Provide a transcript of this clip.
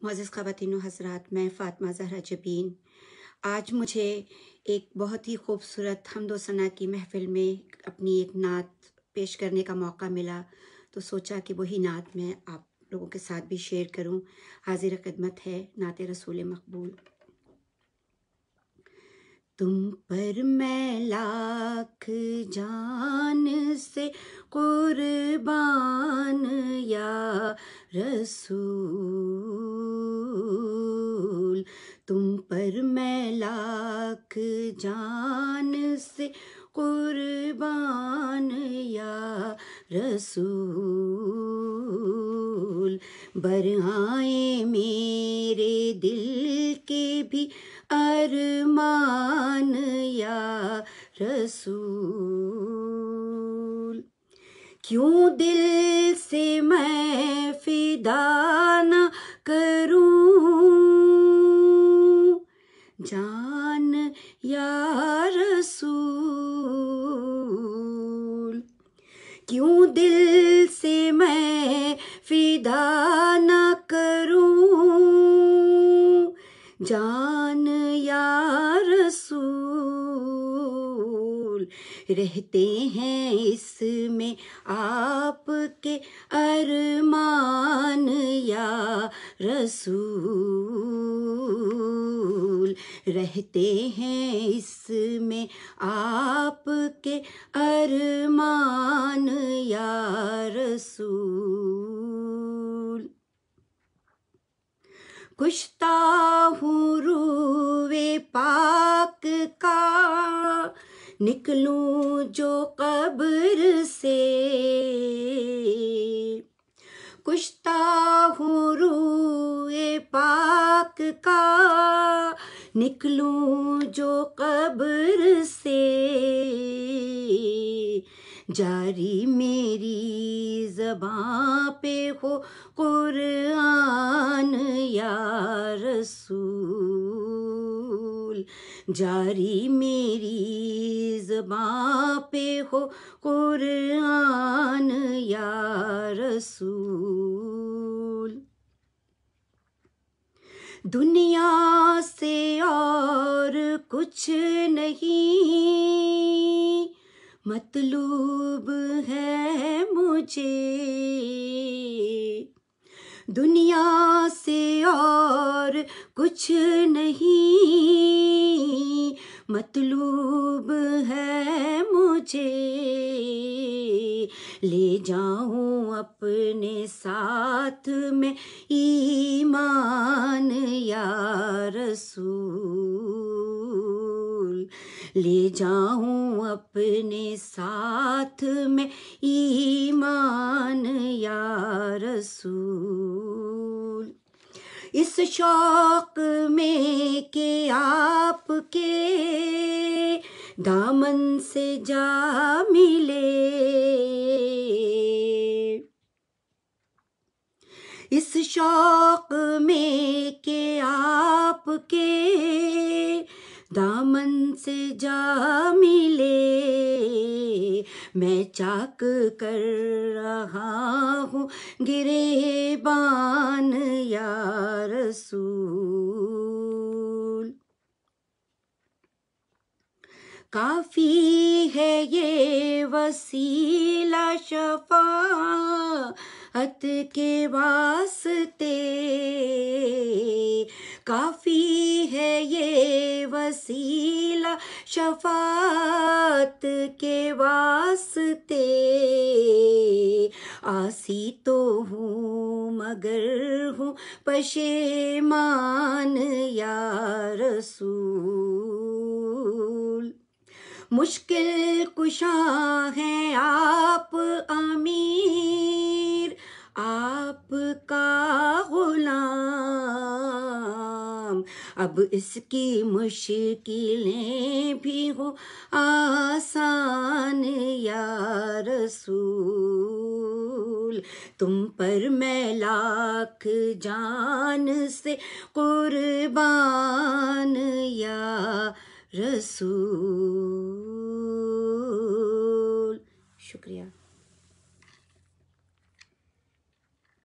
معزز خواتین و حضرات، میں فاطمہ زہرا جبین آج مجھے ایک بہت ہی خوبصورت حمد و ثنا کی محفل میں اپنی ایک نعت پیش کرنے کا موقع ملا، تو سوچا کہ وہی نعت میں آپ لوگوں کے ساتھ بھی شیئر کروں۔ حاضر خدمت ہے نعت رسول مقبول۔ تم پر میں لاکھ جان سے قربان یا رسول، تم پر میں لاکھ جان سے قربان یا رسول، برآئیں میرے دل کے بھی ارمان یا رسول، کیوں دل سے میں فدا نہ کروں جان یا رسول، کیوں دل سے میں فدا نہ کروں جان یا رسول، رہتے ہیں اس میں آپ کے ارمان یا رسول، رہتے ہیں اس میں آپ کے ارمان یا رسول، کشتا ہوں روئے پاک کا نکلوں جو قبر سے، کشتا ہوں روئے پاک کا نکلوں جو قبر سے، جاری میری زباں پہ ہو قرآن یا رسول، جاری میری زباں پہ ہو قرآن یا رسول، دنیا سے اور کچھ نہیں مطلوب ہے مجھے، دنیا سے اور کچھ نہیں مطلوب ہے مجھے، لے جاؤں اپنے ساتھ میں ایمان یا رسول، لے جاؤں اپنے ساتھ میں ایمان یا رسول، اس شوق میں کہ آپ کے دامن سے جا ملے، اس شوق میں کہ آپ کے دامن سے جا ملے، میں چاک کر رہا ہوں گریبان یا رسول، کافی ہے یہ وسیلہ شفاعت کے واسطے، کافی ہے یہ وسیلہ شفاعت کے واسطے، عاصی تو ہوں مگر ہوں پشیمان یا رسول، مشکل کشا ہیں آپ امیر آپ کا غلام، اب اس کی مشکلیں بھی ہوں آسان یا رسول، تم پر میں لاکھ جان سے قربان یا رسول۔ شکریہ۔